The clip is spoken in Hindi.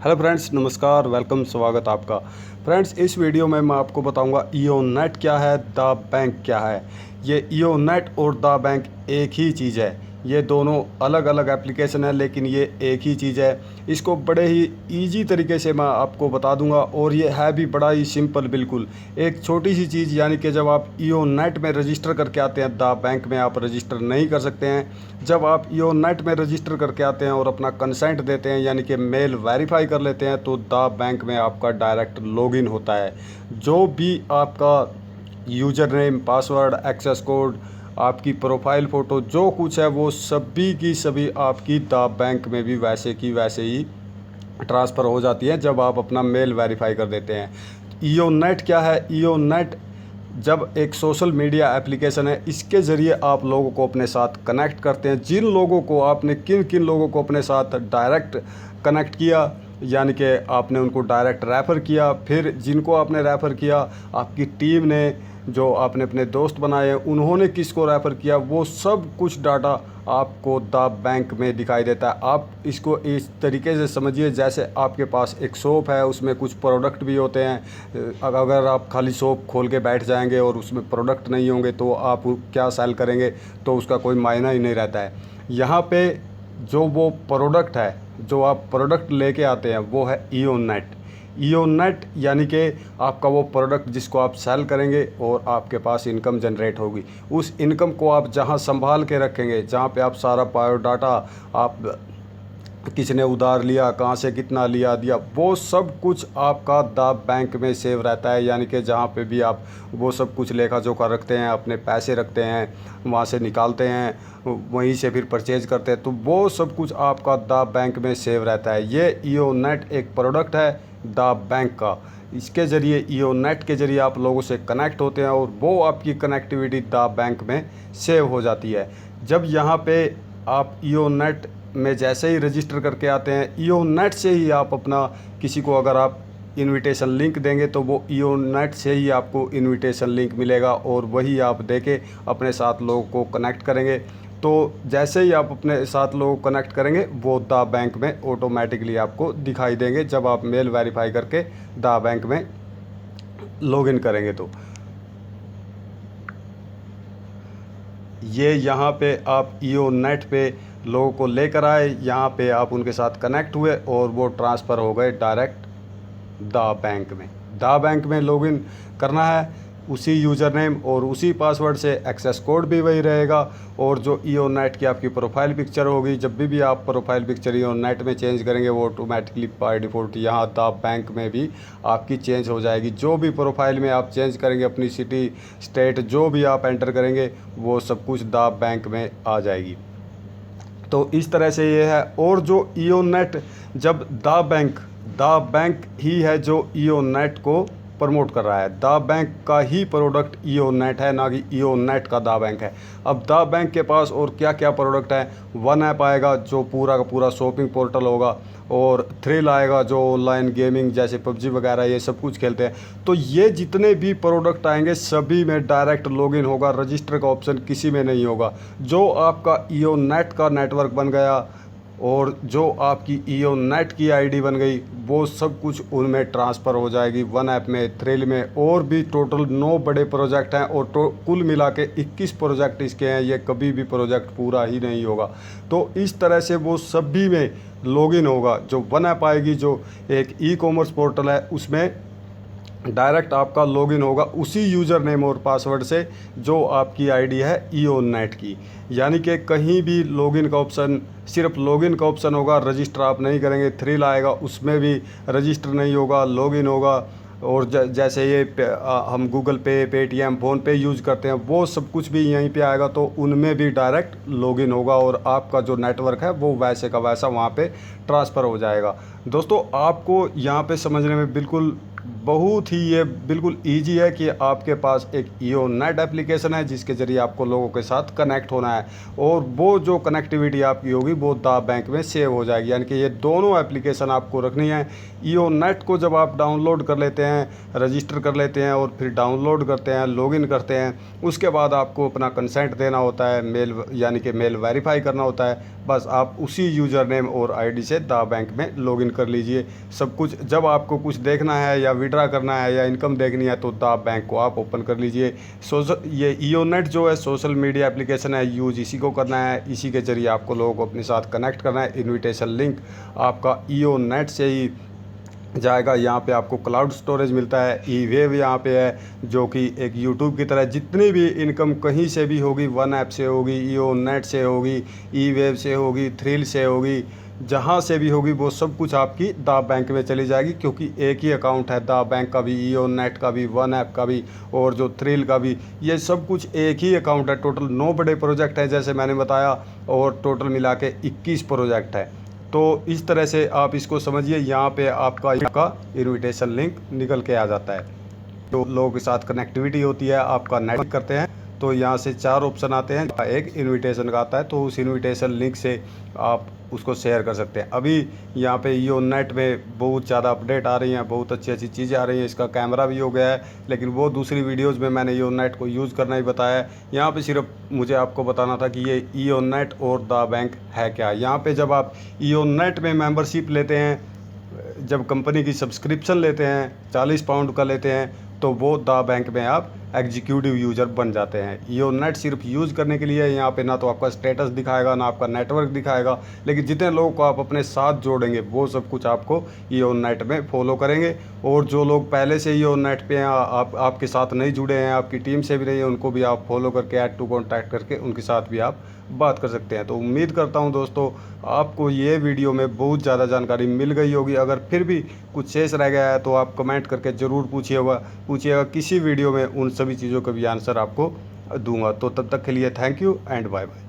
हेलो फ्रेंड्स, नमस्कार, वेलकम, स्वागत आपका। फ्रेंड्स, इस वीडियो में मैं आपको बताऊंगा ईओनेट क्या है, द बैंक क्या है। ये ईओनेट और द बैंक एक ही चीज़ है। ये दोनों अलग अलग एप्लीकेशन है, लेकिन ये एक ही चीज़ है। इसको बड़े ही इजी तरीके से मैं आपको बता दूंगा, और ये है भी बड़ा ही सिंपल। बिल्कुल एक छोटी सी चीज़, यानी कि जब आप ईओनेट में रजिस्टर करके आते हैं, द बैंक में आप रजिस्टर नहीं कर सकते हैं। जब आप ईओनेट में रजिस्टर करके आते हैं और अपना कंसेंट देते हैं, यानी कि मेल वेरीफाई कर लेते हैं, तो द बैंक में आपका डायरेक्ट लॉगिन होता है। जो भी आपका user name, password, access code, आपकी प्रोफाइल फ़ोटो, जो कुछ है वो सभी की सभी आपकी द बैंक में भी वैसे की वैसे ही ट्रांसफ़र हो जाती है जब आप अपना मेल वेरीफाई कर देते हैं। ईओनेट क्या है? ईओनेट जब एक सोशल मीडिया एप्लीकेशन है, इसके ज़रिए आप लोगों को अपने साथ कनेक्ट करते हैं। जिन लोगों को आपने किन किन लोगों को अपने साथ डायरेक्ट कनेक्ट किया, यानी कि आपने उनको डायरेक्ट रेफ़र किया, फिर जिनको आपने रेफ़र किया, आपकी टीम ने, जो आपने अपने दोस्त बनाए हैं, उन्होंने किसको रेफ़र किया, वो सब कुछ डाटा आपको द बैंक में दिखाई देता है। आप इसको इस तरीके से समझिए जैसे आपके पास एक शॉप है, उसमें कुछ प्रोडक्ट भी होते हैं। अगर आप खाली शॉप खोल के बैठ जाएंगे और उसमें प्रोडक्ट नहीं होंगे तो आप क्या सेल करेंगे, तो उसका कोई मायना ही नहीं रहता है। यहाँ पे जो वो प्रोडक्ट है, जो आप प्रोडक्ट लेके आते हैं, वो है ईओनेट। ईओनेट यानी कि आपका वो प्रोडक्ट जिसको आप सेल करेंगे और आपके पास इनकम जनरेट होगी। उस इनकम को आप जहां संभाल के रखेंगे, जहां पे आप सारा बायोडाटा, आप किसने उधार लिया, कहाँ से कितना लिया दिया, वो सब कुछ आपका द बैंक में सेव रहता है। यानी कि जहाँ पे भी आप वो सब कुछ लेखा जोखा रखते हैं, अपने पैसे रखते हैं, वहाँ से निकालते हैं, वहीं से फिर परचेज करते हैं, तो वो सब कुछ आपका द बैंक में सेव रहता है। ये ईओनेट एक प्रोडक्ट है द बैंक का। इसके ज़रिए, ईओनेट के ज़रिए आप लोगों से कनेक्ट होते हैं और वो आपकी कनेक्टिविटी द बैंक में सेव हो जाती है। जब यहाँ पे आप ईओनेट में जैसे ही रजिस्टर करके आते हैं, ईओनेट से ही आप अपना, किसी को अगर आप इनविटेशन लिंक देंगे तो वो ईओनेट से ही आपको इनविटेशन लिंक मिलेगा, और वही आप देके अपने साथ लोगों को कनेक्ट करेंगे। तो जैसे ही आप अपने साथ लोगों को कनेक्ट करेंगे, वो द बैंक में ऑटोमेटिकली आपको दिखाई देंगे जब आप मेल वेरीफाई करके द बैंक में लॉगिन करेंगे। तो ये यहाँ पे आप ईओनेट पे लोगों को लेकर आए, यहाँ पे आप उनके साथ कनेक्ट हुए और वो ट्रांसफ़र हो गए डायरेक्ट द बैंक में। द बैंक में लॉगिन करना है, उसी यूज़र नेम और उसी पासवर्ड से, एक्सेस कोड भी वही रहेगा, और जो ईओनेट की आपकी प्रोफाइल पिक्चर होगी, जब भी आप प्रोफाइल पिक्चर ईओनेट में चेंज करेंगे, वो ऑटोमेटिकली बाय डिफ़ॉल्ट यहाँ द बैंक में भी आपकी चेंज हो जाएगी। जो भी प्रोफाइल में आप चेंज करेंगे, अपनी सिटी, स्टेट जो भी आप एंटर करेंगे, वो सब कुछ द बैंक में आ जाएगी। तो इस तरह से ये है। और जो ईओनेट, जब द बैंक ही है जो ईओनेट को प्रमोट कर रहा है। द बैंक का ही प्रोडक्ट ईओनेट है, ना कि ईओनेट का द बैंक है। अब द बैंक के पास और क्या क्या प्रोडक्ट है? वन ऐप आएगा जो पूरा का पूरा शॉपिंग पोर्टल होगा, और थ्रिल आएगा जो ऑनलाइन गेमिंग जैसे पबजी वगैरह ये सब कुछ खेलते हैं। तो ये जितने भी प्रोडक्ट आएंगे, सभी में डायरेक्ट लॉगिन होगा, रजिस्टर का ऑप्शन किसी में नहीं होगा। जो आपका ईओनेट का नेटवर्क बन गया और जो आपकी ईओनेट की आईडी बन गई, वो सब कुछ उनमें ट्रांसफ़र हो जाएगी, वन ऐप में, थ्रिल में। और भी टोटल 9 बड़े प्रोजेक्ट हैं, और कुल मिला के 21 प्रोजेक्ट इसके हैं। ये कभी भी प्रोजेक्ट पूरा ही नहीं होगा। तो इस तरह से वो सभी में लॉगिन होगा। जो वन ऐप आएगी, जो एक ई कॉमर्स पोर्टल है, उसमें डायरेक्ट आपका लॉगिन होगा उसी यूज़र नेम और पासवर्ड से जो आपकी आईडी है ईओनेट की। यानी कि कहीं भी लॉगिन का ऑप्शन, सिर्फ लॉगिन का ऑप्शन होगा, रजिस्टर आप नहीं करेंगे। थ्रिल आएगा, उसमें भी रजिस्टर नहीं होगा, लॉगिन होगा। और जैसे ये हम गूगल पे, पेटीएम, फ़ोन पे यूज़ करते हैं, वो सब कुछ भी यहीं पे आएगा, तो उनमें भी डायरेक्ट लॉगिन होगा, और आपका जो नेटवर्क है वो वैसे का वैसा वहाँ पे ट्रांसफ़र हो जाएगा। दोस्तों, आपको यहाँ पे समझने में बिल्कुल बहुत ही ये बिल्कुल ईजी है कि आपके पास एक ईओनेट एप्लीकेशन है जिसके ज़रिए आपको लोगों के साथ कनेक्ट होना है, और वो जो कनेक्टिविटी आपकी होगी वो द बैंक में सेव हो जाएगी। यानी कि ये दोनों एप्लीकेशन आपको रखनी है। ईओनेट को जब आप डाउनलोड कर लेते हैं, रजिस्टर कर लेते हैं, और फिर डाउनलोड करते हैं, लॉगिन करते हैं, उसके बाद आपको अपना कंसेंट देना होता है, मेल यानी कि मेल वेरीफाई करना होता है। बस आप उसी यूज़र नेम और आईडी से दा बैंक में लॉगिन कर लीजिए। सब कुछ जब आपको कुछ देखना है या विड्रा करना है या इनकम देखनी है तो दा बैंक को आप ओपन कर लीजिए। ये ईओनेट जो है सोशल मीडिया एप्लीकेशन है, यूज़ इसी को करना है, इसी के ज़रिए आपको लोगों को अपने साथ कनेक्ट करना है। इनविटेशन लिंक आपका ईओनेट से ही जाएगा। यहाँ पे आपको क्लाउड स्टोरेज मिलता है, ई वेव यहाँ पे है जो कि एक यूट्यूब की तरह जितनी भी इनकम कहीं से भी होगी, वन ऐप से होगी, ईओनेट से होगी, ई वेव से होगी, थ्रिल से होगी, जहाँ से भी होगी वो सब कुछ आपकी दा बैंक में चली जाएगी, क्योंकि एक ही अकाउंट है दा बैंक का भी, ईओनेट का भी, वन ऐप का भी और जो थ्रिल का भी, ये सब कुछ एक ही अकाउंट है। टोटल 9 बड़े प्रोजेक्ट हैं जैसे मैंने बताया और टोटल मिला के 21 प्रोजेक्ट है। तो इस तरह से आप इसको समझिए। यहाँ पे आपका इनविटेशन लिंक निकल के आ जाता है। तो लोगों के साथ कनेक्टिविटी होती है, आपका नेट करते हैं तो यहाँ से 4 ऑप्शन आते हैं। एक इनविटेशन का आता है तो उस इनविटेशन लिंक से आप उसको शेयर कर सकते हैं। अभी यहाँ पे ईओनेट में बहुत ज़्यादा अपडेट आ रही हैं, बहुत अच्छी अच्छी चीज़ें आ रही हैं। इसका कैमरा भी हो गया है, लेकिन वो दूसरी वीडियोज़ में मैंने ईओनेट को यूज़ करना ही बताया है। यहाँ पे सिर्फ मुझे आपको बताना था कि ये ईओनेट और दा बैंक है क्या। यहाँ पे जब आप ईओनेट में मेंबरशिप लेते हैं, जब कंपनी की सब्सक्रिप्शन लेते हैं, 40 पाउंड का लेते हैं, तो वो दा बैंक में आप एग्जीक्यूटिव यूज़र बन जाते हैं। ईओनेट सिर्फ यूज़ करने के लिए, यहाँ पे ना तो आपका स्टेटस दिखाएगा ना आपका नेटवर्क दिखाएगा, लेकिन जितने लोगों को आप अपने साथ जोड़ेंगे वो सब कुछ आपको ईओनेट में फॉलो करेंगे। और जो लोग पहले से ईओनेट पे हैं, आपके साथ नहीं जुड़े हैं, आपकी टीम से भी नहीं है, उनको भी आप फॉलो करके ऐड टू कॉन्टैक्ट करके उनके साथ भी आप बात कर सकते हैं। तो उम्मीद करता हूं दोस्तों आपको ये वीडियो में बहुत ज़्यादा जानकारी मिल गई होगी। अगर फिर भी कुछ शेष रह गया है तो आप कमेंट करके ज़रूर पूछिएगा। किसी वीडियो में उन सभी चीज़ों का भी आंसर आपको दूंगा। तो तब तक के लिए thank you and bye bye.